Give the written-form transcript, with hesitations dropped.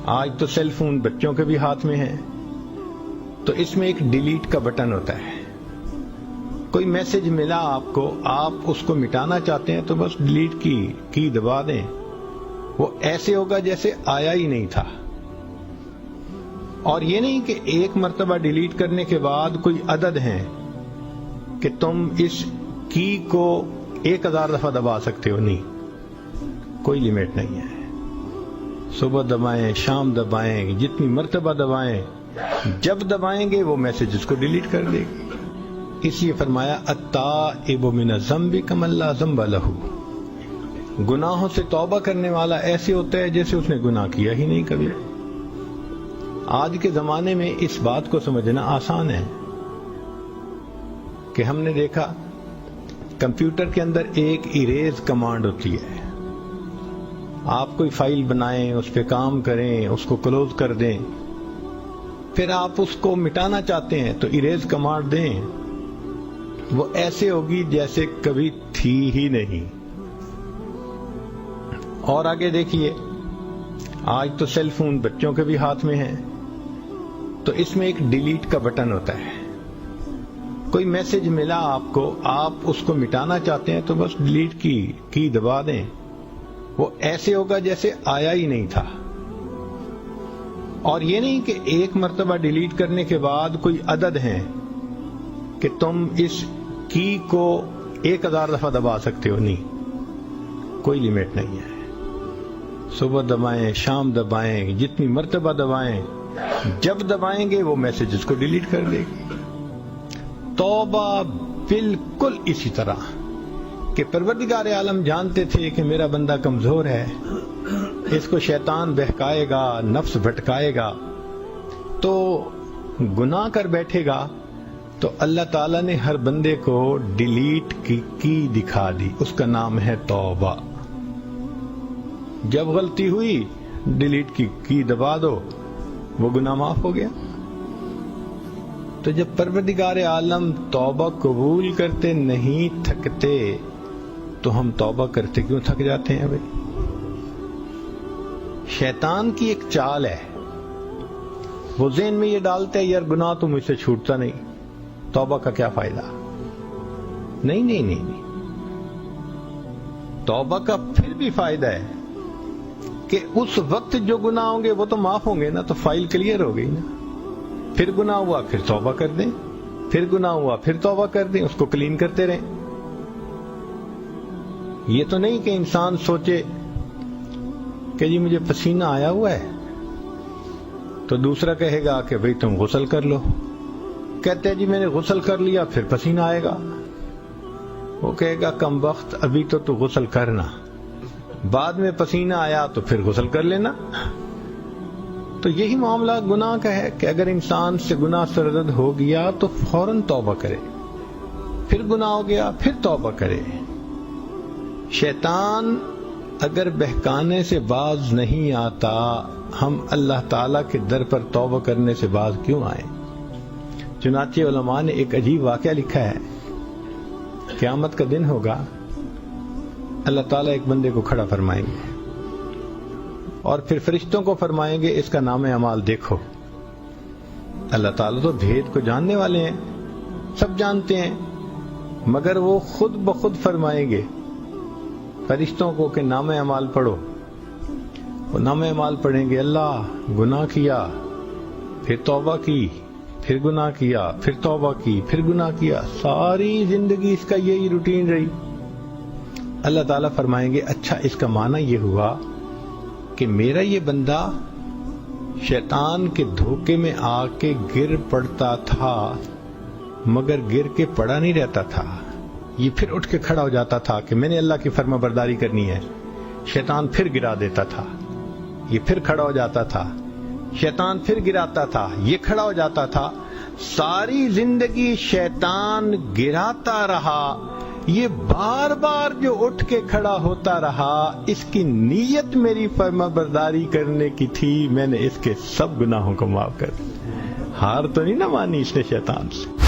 آج تو cell phone بچوں کے بھی ہاتھ میں ہے، تو اس میں ایک ڈیلیٹ کا بٹن ہوتا ہے. کوئی میسج ملا آپ کو، آپ اس کو مٹانا چاہتے ہیں تو بس ڈیلیٹ کی دبا دیں، وہ ایسے ہوگا جیسے آیا ہی نہیں تھا. اور یہ نہیں کہ ایک مرتبہ ڈیلیٹ کرنے کے بعد کوئی عدد ہے کہ تم اس کی کو 1000 دفعہ دبا سکتے ہو. نہیں، کوئی لیمٹ نہیں ہے. صبح دبائیں، شام دبائیں، جتنی مرتبہ دبائیں، جب دبائیں گے وہ میسج اس کو ڈیلیٹ کر دے گی. اس لیے فرمایا التائب من الذنب کمن لا ذنب لہ، گناہوں سے توبہ کرنے والا ایسے ہوتا ہے جیسے اس نے گناہ کیا ہی نہیں کبھی. آج کے زمانے میں اس بات کو سمجھنا آسان ہے کہ ہم نے دیکھا کمپیوٹر کے اندر ایک اریز کمانڈ ہوتی ہے. آپ کوئی فائل بنائیں، اس پہ کام کریں، اس کو کلوز کر دیں، پھر آپ اس کو مٹانا چاہتے ہیں تو اریز کمانڈ دیں، وہ ایسے ہوگی جیسے کبھی تھی ہی نہیں. اور آگے دیکھیے، آج تو سیل فون بچوں کے بھی ہاتھ میں ہے، تو اس میں ایک ڈیلیٹ کا بٹن ہوتا ہے. کوئی میسج ملا آپ کو، آپ اس کو مٹانا چاہتے ہیں تو بس ڈیلیٹ کی دبا دیں، وہ ایسے ہوگا جیسے آیا ہی نہیں تھا. اور یہ نہیں کہ ایک مرتبہ ڈیلیٹ کرنے کے بعد کوئی عدد ہے کہ تم اس کی کو 1000 دفعہ دبا سکتے ہو. نہیں، کوئی لیمٹ نہیں ہے. صبح دبائیں، شام دبائیں، جتنی مرتبہ دبائیں، جب دبائیں گے وہ میسج اس کو ڈیلیٹ کر دے گی. توبہ بالکل اسی طرح کہ پروردگار عالم جانتے تھے کہ میرا بندہ کمزور ہے، اس کو شیطان بہکائے گا، نفس بھٹکائے گا، تو گناہ کر بیٹھے گا. تو اللہ تعالیٰ نے ہر بندے کو ڈیلیٹ کی دکھا دی، اس کا نام ہے توبہ. جب غلطی ہوئی ڈیلیٹ کی دبا دو، وہ گناہ معاف ہو گیا. تو جب پروردگار عالم توبہ قبول کرتے نہیں تھکتے تو ہم توبہ کرتے کیوں تھک جاتے ہیں؟ بھائی، شیطان کی ایک چال ہے، وہ ذہن میں یہ ڈالتا ہے یار گناہ تو مجھ سے چھوٹتا نہیں، توبہ کا کیا فائدہ. نہیں، توبہ کا پھر بھی فائدہ ہے کہ اس وقت جو گناہ ہوں گے وہ تو معاف ہوں گے نا، تو فائل کلیئر ہو گئی نا. پھر گناہ ہوا پھر توبہ کر دیں، پھر گناہ ہوا پھر توبہ کر دیں، اس کو کلین کرتے رہیں. یہ تو نہیں کہ انسان سوچے کہ جی مجھے پسینہ آیا ہوا ہے تو دوسرا کہے گا کہ بھئی تم غسل کر لو. کہتے ہیں جی میں نے غسل کر لیا پھر پسینہ آئے گا. وہ کہے گا کم وقت، ابھی تو غسل کرنا، بعد میں پسینہ آیا تو پھر غسل کر لینا. تو یہی معاملہ گناہ کا ہے کہ اگر انسان سے گناہ سرزد ہو گیا تو فوراً توبہ کرے، پھر گناہ ہو گیا پھر توبہ کرے. شیطان اگر بہکانے سے باز نہیں آتا، ہم اللہ تعالیٰ کے در پر توبہ کرنے سے باز کیوں آئیں؟ چنانچہ علماء نے ایک عجیب واقعہ لکھا ہے. قیامت کا دن ہوگا، اللہ تعالیٰ ایک بندے کو کھڑا فرمائیں گے اور پھر فرشتوں کو فرمائیں گے اس کا نام اعمال دیکھو. اللہ تعالیٰ تو بھید کو جاننے والے ہیں، سب جانتے ہیں، مگر وہ خود بخود فرمائیں گے فرشتوں کو کہ نام اعمال پڑھو. وہ نام اعمال پڑھیں گے، اللہ گناہ کیا پھر توبہ کی، پھر گناہ کیا پھر توبہ کی، پھر گناہ کیا، ساری زندگی اس کا یہی روٹین رہی. اللہ تعالیٰ فرمائیں گے اچھا اس کا معنی یہ ہوا کہ میرا یہ بندہ شیطان کے دھوکے میں آ کے گر پڑتا تھا، مگر گر کے پڑا نہیں رہتا تھا، یہ پھر اٹھ کے کھڑا ہو جاتا تھا کہ میں نے اللہ کی فرما برداری کرنی ہے. شیطان پھر گرا دیتا تھا، یہ پھر کھڑا ہو جاتا تھا، شیطان پھر گراتا تھا، یہ کھڑا ہو جاتا تھا. ساری زندگی شیطان گراتا رہا، یہ بار بار جو اٹھ کے کھڑا ہوتا رہا، اس کی نیت میری فرما برداری کرنے کی تھی، میں نے اس کے سب گناہوں کو معاف کر دیا. ہار تو نہیں نہ مانی اس نے شیطان سے.